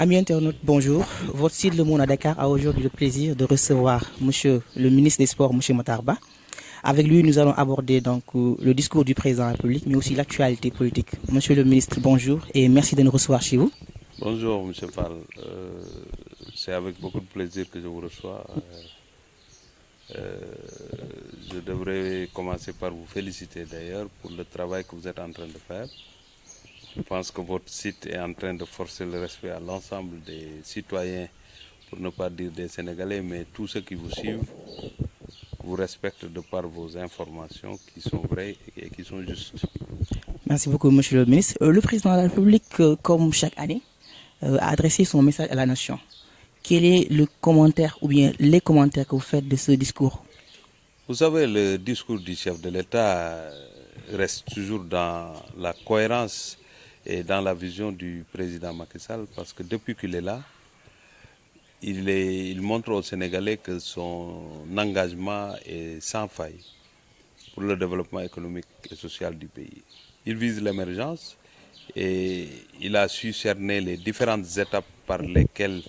Amis internautes, bonjour. Votre site Le Monde à Dakar a aujourd'hui le plaisir de recevoir Monsieur le ministre des Sports, Monsieur Matarba. Avec lui, nous allons aborder donc le discours du président de la République, mais aussi l'actualité politique. Monsieur le ministre, bonjour et merci de nous recevoir chez vous. Bonjour, Monsieur Fall. C'est avec beaucoup de plaisir que je vous reçois. Euh, je devrais commencer par vous féliciter d'ailleurs pour le travail que vous êtes en train de faire. Je pense que votre site est en train de forcer le respect à l'ensemble des citoyens, pour ne pas dire des Sénégalais, mais tous ceux qui vous suivent vous respectent de par vos informations qui sont vraies et qui sont justes. Merci beaucoup, Monsieur le ministre. Le président de la République, comme chaque année, a adressé son message à la nation. Quel est le commentaire ou bien les commentaires que vous faites de ce discours? Vous savez, le discours du chef de l'État reste toujours dans la cohérence et dans la vision du président Macky Sall, parce que depuis qu'il est là, il montre aux Sénégalais que son engagement est sans faille pour le développement économique et social du pays. Il vise l'émergence et il a su cerner les différentes étapes par lesquelles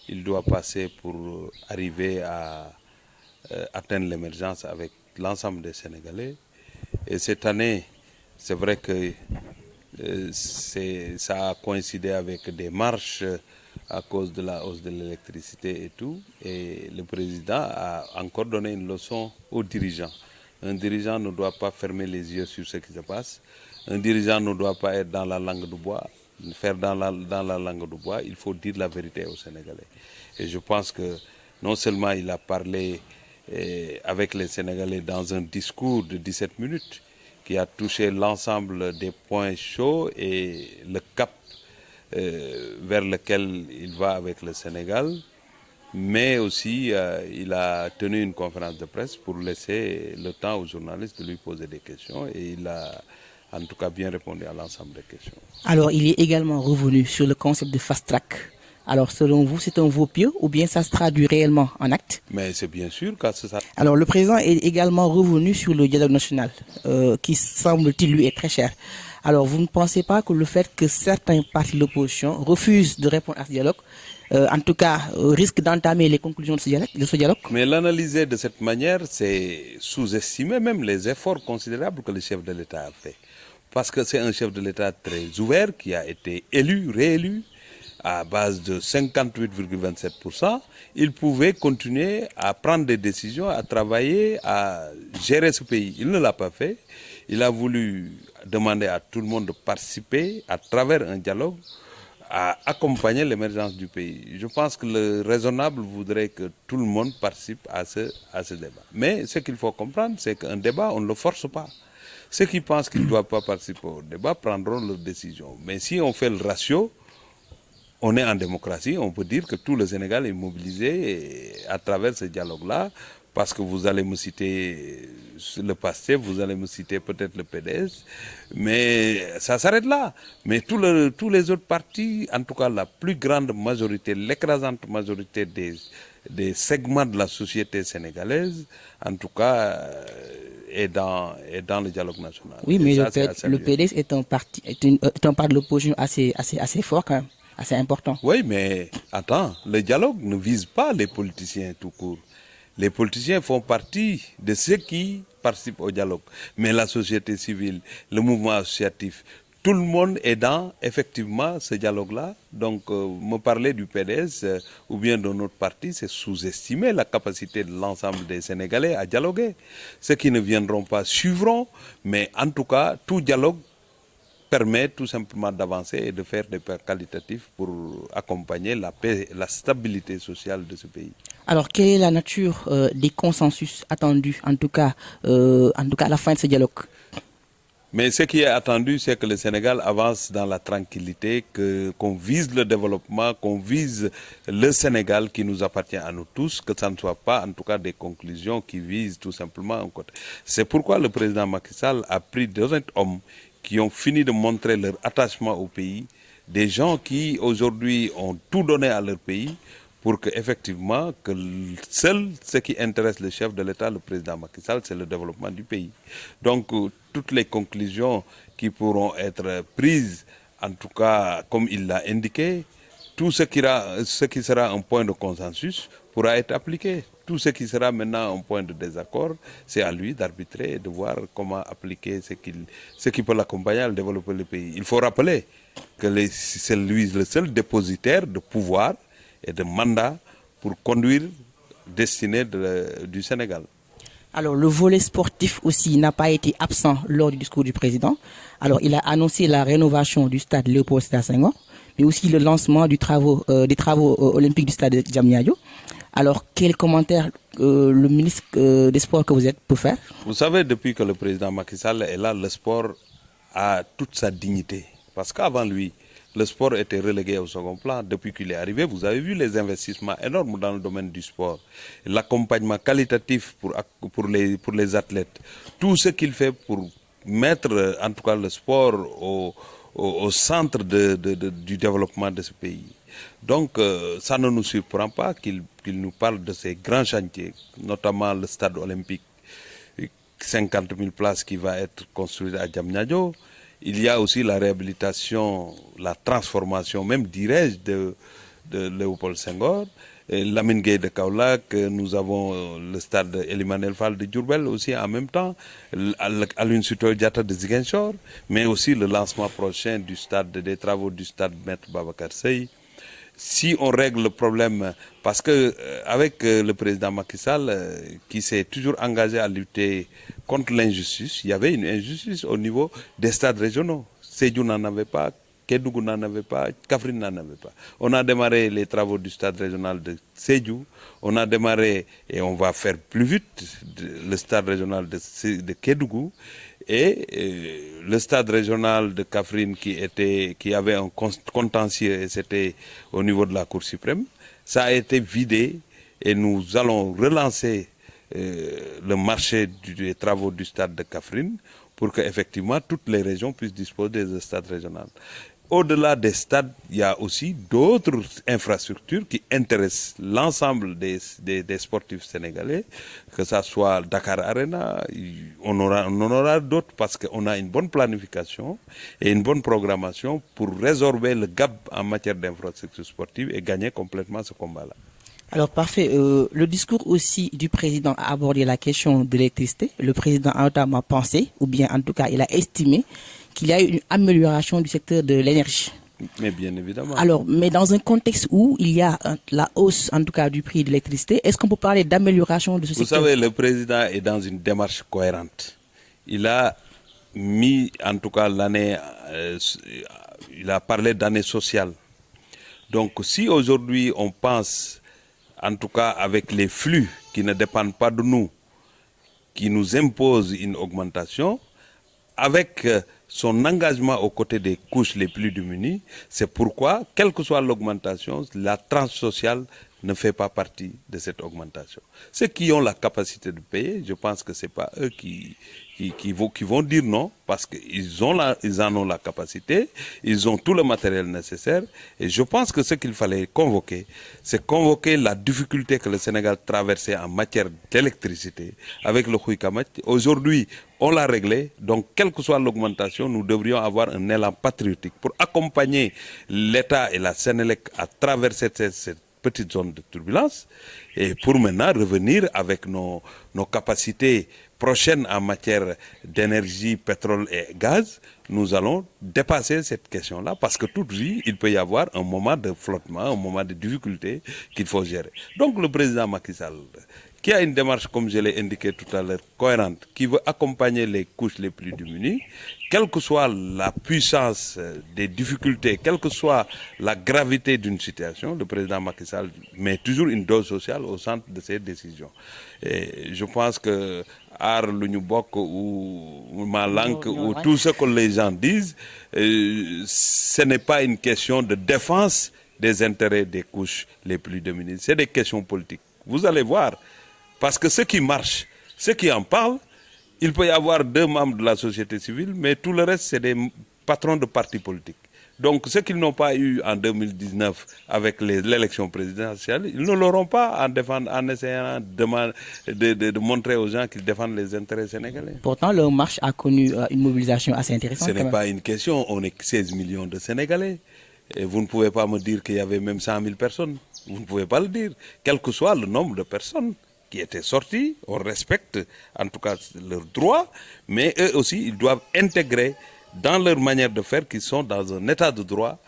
il doit passer pour arriver à atteindre l'émergence avec l'ensemble des Sénégalais. Et cette année, c'est vrai que ça a coïncidé avec des marches à cause de la hausse de l'électricité et tout. Et le président a encore donné une leçon aux dirigeants. Un dirigeant ne doit pas fermer les yeux sur ce qui se passe. Un dirigeant ne doit pas être dans la langue de bois. Faire dans la langue de bois, il faut dire la vérité aux Sénégalais. Et je pense que non seulement il a parlé avec les Sénégalais dans un discours de 17 minutes qui a touché l'ensemble des points chauds et le cap vers lequel il va avec le Sénégal, mais aussi il a tenu une conférence de presse pour laisser le temps aux journalistes de lui poser des questions et il a en tout cas bien répondu à l'ensemble des questions. Alors, il est également revenu sur le concept de fast track. Alors, selon vous, c'est un vœu pieux ou bien ça se traduit réellement en actes? Mais c'est bien sûr que c'est ça. Alors, le président est également revenu sur le dialogue national, qui semble-t-il lui est très cher. Alors, vous ne pensez pas que le fait que certains partis de l'opposition refusent de répondre à ce dialogue, en tout cas, risque d'entamer les conclusions de ce dialogue? Mais l'analyser de cette manière, c'est sous-estimer même les efforts considérables que le chef de l'État a fait. Parce que c'est un chef de l'État très ouvert qui a été élu, réélu, à base de 58,27%, il pouvait continuer à prendre des décisions, à travailler, à gérer ce pays. Il ne l'a pas fait. Il a voulu demander à tout le monde de participer à travers un dialogue, à accompagner l'émergence du pays. Je pense que le raisonnable voudrait que tout le monde participe à ce débat. Mais ce qu'il faut comprendre, c'est qu'un débat, on ne le force pas. Ceux qui pensent qu'ils ne doivent pas participer au débat prendront leurs décisions. Mais si on fait le ratio, on est en démocratie, on peut dire que tout le Sénégal est mobilisé à travers ce dialogue-là, parce que vous allez me citer le PASTEF, vous allez me citer peut-être le PDS, mais ça s'arrête là. Mais tous les autres partis, en tout cas la plus grande majorité, l'écrasante majorité des segments de la société sénégalaise, en tout cas, est dans le dialogue national. Oui, mais le PDS est un parti, est un parti de l'opposition assez fort quand même. Assez important. Oui, mais attends, le dialogue ne vise pas les politiciens tout court. Les politiciens font partie de ceux qui participent au dialogue. Mais la société civile, le mouvement associatif, tout le monde est dans effectivement ce dialogue-là. Donc, me parler du PDS ou bien de notre parti, c'est sous-estimer la capacité de l'ensemble des Sénégalais à dialoguer. Ceux qui ne viendront pas suivront, mais en tout cas, tout dialogue permet tout simplement d'avancer et de faire des pas qualitatifs pour accompagner la paix, la stabilité sociale de ce pays. Alors, quelle est la nature des consensus attendus, en tout cas à la fin de ce dialogue? Mais ce qui est attendu, c'est que le Sénégal avance dans la tranquillité, qu'on vise le développement, qu'on vise le Sénégal qui nous appartient à nous tous, que ça ne soit pas en tout cas des conclusions qui visent tout simplement un côté. C'est pourquoi le président Macky Sall a pris 2 hommes qui ont fini de montrer leur attachement au pays, des gens qui aujourd'hui ont tout donné à leur pays pour que effectivement que seul ce qui intéresse le chef de l'État, le président Macky Sall, c'est le développement du pays. Donc toutes les conclusions qui pourront être prises, en tout cas comme il l'a indiqué, tout ce qui sera un point de consensus pourra être appliqué. Tout ce qui sera maintenant un point de désaccord, c'est à lui d'arbitrer et de voir comment appliquer ce qui peut l'accompagner à développer le pays. Il faut rappeler que c'est lui le seul dépositaire de pouvoir et de mandat pour conduire destinée du Sénégal. Alors, le volet sportif aussi n'a pas été absent lors du discours du président. Alors, il a annoncé la rénovation du stade Léopold Sédar Senghor, mais aussi le lancement des travaux olympiques du stade de Diamniadio. Alors, quel commentaire le ministre des Sports que vous êtes peut faire? Vous savez, depuis que le président Macky Sall est là, le sport a toute sa dignité. Parce qu'avant lui, le sport était relégué au second plan. Depuis qu'il est arrivé, vous avez vu les investissements énormes dans le domaine du sport. L'accompagnement qualitatif pour les athlètes. Tout ce qu'il fait pour mettre, en tout cas, le sport au centre du développement de ce pays. Donc, ça ne nous surprend pas qu'il nous parle de ces grands chantiers, notamment le stade olympique, 50 000 places qui va être construit à Diamniadio. Il y a aussi la réhabilitation, la transformation, même dirais-je, de Léopold Senghor. Lamine Gueye de Kaolack, nous avons le stade Eliman Fall de Diourbel aussi en même temps, Aline Sitoé Diatta de Ziguinchor, mais aussi le lancement prochain des travaux du stade Maître Babacar Seye. Si on règle le problème, parce que avec le président Macky Sall, qui s'est toujours engagé à lutter contre l'injustice, il y avait une injustice au niveau des stades régionaux. Sédhiou n'en avait pas, Kédougou n'en avait pas, Kaffrine n'en avait pas. On a démarré les travaux du stade régional de Sédhiou, on a démarré, et on va faire plus vite, le stade régional de Kédougou, et le stade régional de Kaffrine qui avait un contentieux, et c'était au niveau de la Cour suprême, ça a été vidé et nous allons relancer le marché des travaux du stade de Kaffrine pour qu'effectivement toutes les régions puissent disposer de stades régionaux. Au-delà des stades, il y a aussi d'autres infrastructures qui intéressent l'ensemble des sportifs sénégalais, que ce soit Dakar Arena, on en aura d'autres parce qu'on a une bonne planification et une bonne programmation pour résorber le gap en matière d'infrastructures sportives et gagner complètement ce combat-là. Alors parfait. Le discours aussi du président a abordé la question de l'électricité. Le président a notamment pensé, ou bien en tout cas il a estimé qu'il y a eu une amélioration du secteur de l'énergie. Mais bien évidemment. Alors, mais dans un contexte où il y a la hausse en tout cas du prix de l'électricité, est-ce qu'on peut parler d'amélioration de ce secteur? Vous savez, le président est dans une démarche cohérente. Il a mis en tout cas l'année, il a parlé d'année sociale. Donc si aujourd'hui on pense, en tout cas avec les flux qui ne dépendent pas de nous, qui nous imposent une augmentation, avec son engagement aux côtés des couches les plus démunies, c'est pourquoi, quelle que soit l'augmentation, la tranche sociale ne fait pas partie de cette augmentation. Ceux qui ont la capacité de payer, je pense que ce n'est pas eux qui vont dire non, parce qu'ils en ont la capacité, ils ont tout le matériel nécessaire, et je pense que ce qu'il fallait convoquer, c'est convoquer la difficulté que le Sénégal traversait en matière d'électricité avec le Khouikamat. Aujourd'hui, on l'a réglé, donc quelle que soit l'augmentation, nous devrions avoir un élan patriotique pour accompagner l'État et la Sénélec à traverser cette petite zone de turbulence, et pour maintenant revenir avec nos capacités prochaines en matière d'énergie, pétrole et gaz. Nous allons dépasser cette question-là, parce que toute vie, il peut y avoir un moment de flottement, un moment de difficulté qu'il faut gérer. Donc le président Macky Sall, qui a une démarche, comme je l'ai indiqué tout à l'heure, cohérente, qui veut accompagner les couches les plus démunies, quelle que soit la puissance des difficultés, quelle que soit la gravité d'une situation, le président Macky Sall met toujours une dose sociale au centre de ses décisions. Et je pense que Aar Lu Ñu Bokk ou Ma Langue ou tout ce que les gens disent, ce n'est pas une question de défense des intérêts des couches les plus démunies, c'est des questions politiques. Vous allez voir, parce que ce qui marche, ceux qui en parlent, il peut y avoir 2 membres de la société civile, mais tout le reste, c'est des patrons de partis politiques. Donc, ce qu'ils n'ont pas eu en 2019 avec l'élection présidentielle, ils ne l'auront pas en essayant de montrer aux gens qu'ils défendent les intérêts sénégalais. Pourtant, leur marche a connu une mobilisation assez intéressante. Ce n'est pas une question, on est 16 millions de Sénégalais. Et vous ne pouvez pas me dire qu'il y avait même 100 000 personnes. Vous ne pouvez pas le dire. Quel que soit le nombre de personnes qui étaient sorties, on respecte en tout cas leurs droits, mais eux aussi, ils doivent intégrer dans leur manière de faire qu'ils sont dans un état de droit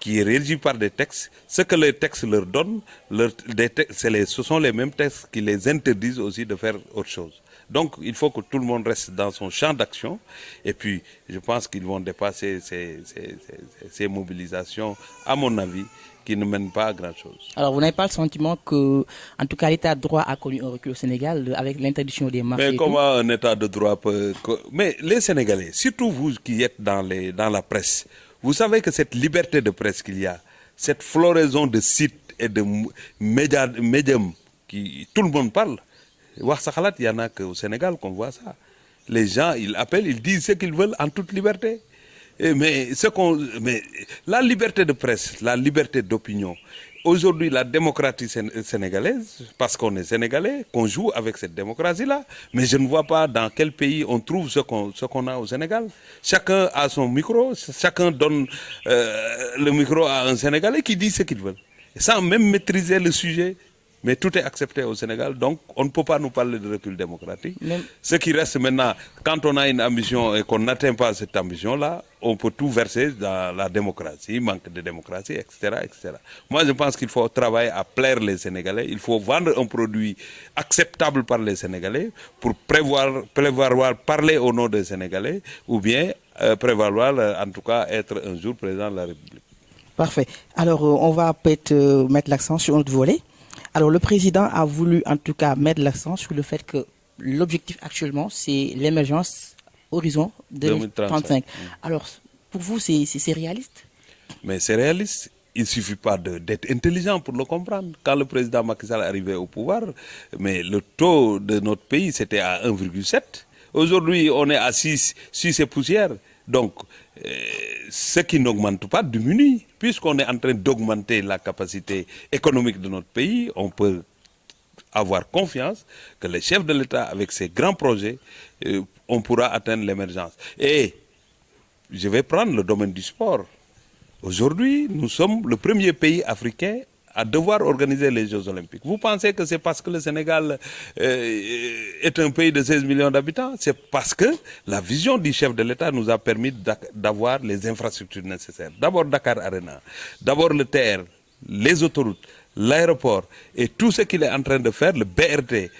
qui est régi par des textes. Ce que les textes leur donnent, ce sont les mêmes textes qui les interdisent aussi de faire autre chose. Donc, il faut que tout le monde reste dans son champ d'action. Et puis, je pense qu'ils vont dépasser ces mobilisations, à mon avis, qui ne mènent pas à grand-chose. Alors, vous n'avez pas le sentiment que, en tout cas, l'état de droit a connu un recul au Sénégal avec l'interdiction des marches? Mais comment un état de droit peut... Mais les Sénégalais, surtout vous qui êtes dans la presse, vous savez que cette liberté de presse qu'il y a, cette floraison de sites et de médiums, tout le monde parle. Il y en a qu'au Sénégal qu'on voit ça. Les gens, ils appellent, ils disent ce qu'ils veulent en toute liberté. Mais la liberté de presse, la liberté d'opinion, aujourd'hui la démocratie sénégalaise, parce qu'on est sénégalais, qu'on joue avec cette démocratie-là, mais je ne vois pas dans quel pays on trouve ce qu'on a au Sénégal. Chacun a son micro, chacun donne le micro à un Sénégalais qui dit ce qu'il veut, sans même maîtriser le sujet. Mais tout est accepté au Sénégal, donc on ne peut pas nous parler de recul démocratique. Ce qui reste maintenant, quand on a une ambition et qu'on n'atteint pas cette ambition-là, on peut tout verser dans la démocratie, manque de démocratie, etc., etc. Moi, je pense qu'il faut travailler à plaire les Sénégalais. Il faut vendre un produit acceptable par les Sénégalais pour prévoir parler au nom des Sénégalais ou bien prévaloir, en tout cas, être un jour président de la République. Parfait. Alors, on va peut-être mettre l'accent sur notre volet. Alors, le président a voulu en tout cas mettre l'accent sur le fait que l'objectif actuellement, c'est l'émergence horizon 2035. Alors, pour vous, c'est réaliste? Mais c'est réaliste. Il ne suffit pas d'être intelligent pour le comprendre. Quand le président Macky Sall est arrivé au pouvoir, mais le taux de notre pays, c'était à 1,7. Aujourd'hui, on est à 6 et poussières. Donc, ce qui n'augmente pas diminue. Puisqu'on est en train d'augmenter la capacité économique de notre pays, on peut avoir confiance que les chefs de l'État, avec ces grands projets, on pourra atteindre l'émergence. Et je vais prendre le domaine du sport. Aujourd'hui, nous sommes le premier pays africain à devoir organiser les Jeux Olympiques. Vous pensez que c'est parce que le Sénégal est un pays de 16 millions d'habitants? C'est parce que la vision du chef de l'État nous a permis d'avoir les infrastructures nécessaires. D'abord Dakar Arena, d'abord le TER, les autoroutes, l'aéroport et tout ce qu'il est en train de faire, le BRT.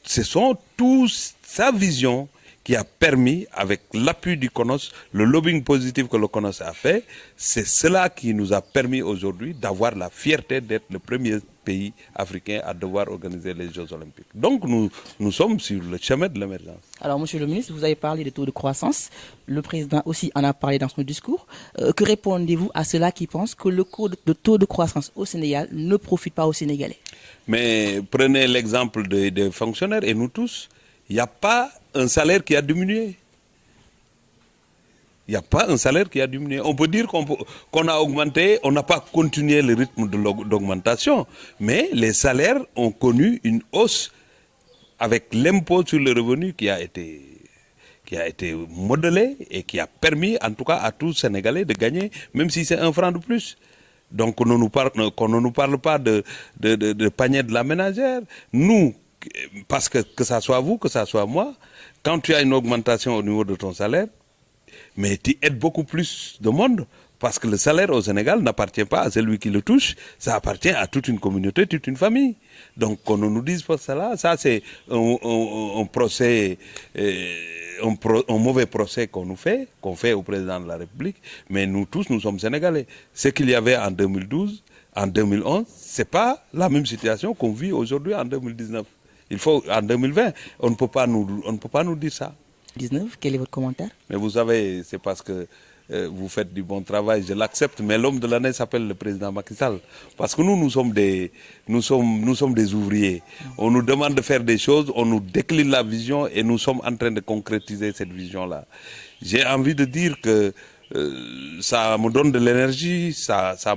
Ce sont tous sa vision qui a permis, avec l'appui du CONOS, le lobbying positif que le CONOS a fait, c'est cela qui nous a permis aujourd'hui d'avoir la fierté d'être le premier pays africain à devoir organiser les Jeux Olympiques. Donc nous sommes sur le chemin de l'émergence. Alors, Monsieur le ministre, vous avez parlé de taux de croissance. Le président aussi en a parlé dans son discours. Que répondez-vous à ceux-là qui pensent que le taux de croissance au Sénégal ne profite pas aux Sénégalais? Mais prenez l'exemple des fonctionnaires et nous tous, il n'y a pas un salaire qui a diminué. Il n'y a pas un salaire qui a diminué. On peut dire qu'on a augmenté, on n'a pas continué le rythme d'augmentation, mais les salaires ont connu une hausse avec l'impôt sur le revenu qui a été modelé et qui a permis en tout cas à tous Sénégalais de gagner, même si c'est 1 franc de plus. Donc qu'on ne nous parle pas de panier de la ménagère. Nous, parce que ça soit vous, que ça soit moi, quand tu as une augmentation au niveau de ton salaire, mais tu aides beaucoup plus de monde, parce que le salaire au Sénégal n'appartient pas à celui qui le touche, ça appartient à toute une communauté, toute une famille. Donc qu'on ne nous dise pas cela, ça c'est un procès, un mauvais procès qu'on fait au président de la République, mais nous tous, nous sommes Sénégalais. Ce qu'il y avait en 2012, en 2011, ce n'est pas la même situation qu'on vit aujourd'hui en 2019. En 2020, on ne peut pas nous dire ça. 19, quel est votre commentaire? Mais vous savez, c'est parce que vous faites du bon travail, je l'accepte, mais l'homme de l'année s'appelle le président Macky Sall. Parce que nous sommes des ouvriers. On nous demande de faire des choses, on nous décline la vision et nous sommes en train de concrétiser cette vision-là. J'ai envie de dire que ça me donne de l'énergie, ça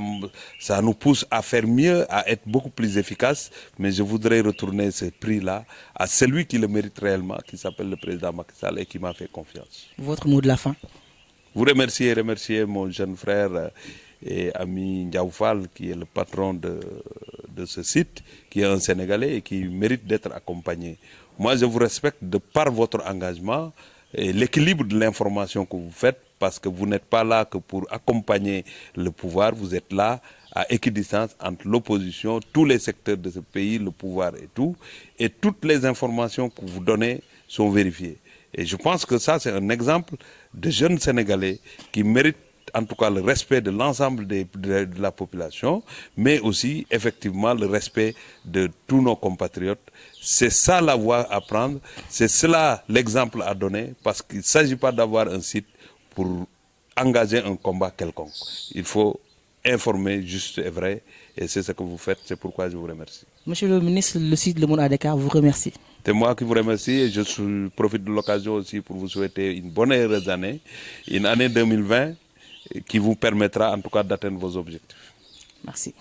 nous pousse à faire mieux, à être beaucoup plus efficace, mais je voudrais retourner ce prix-là à celui qui le mérite réellement, qui s'appelle le président Macky Sall et qui m'a fait confiance. Votre mot de la fin? Vous remercier mon jeune frère et Ami Ndiaoufal, qui est le patron de ce site, qui est un Sénégalais et qui mérite d'être accompagné. Moi, je vous respecte de par votre engagement et l'équilibre de l'information que vous faites, parce que vous n'êtes pas là que pour accompagner le pouvoir, vous êtes là à équidistance entre l'opposition, tous les secteurs de ce pays, le pouvoir et toutes les informations que vous donnez sont vérifiées. Et je pense que ça, c'est un exemple de jeunes Sénégalais qui méritent en tout cas le respect de l'ensemble de la population, mais aussi effectivement le respect de tous nos compatriotes. C'est ça la voie à prendre, c'est cela l'exemple à donner, parce qu'il ne s'agit pas d'avoir un site pour engager un combat quelconque. Il faut informer juste et vrai, et c'est ce que vous faites, c'est pourquoi je vous remercie. Monsieur le ministre, le site Le Monde à Dakar vous remercie. C'est moi qui vous remercie et je profite de l'occasion aussi pour vous souhaiter une bonne et heureuse année, une année 2020 qui vous permettra en tout cas d'atteindre vos objectifs. Merci.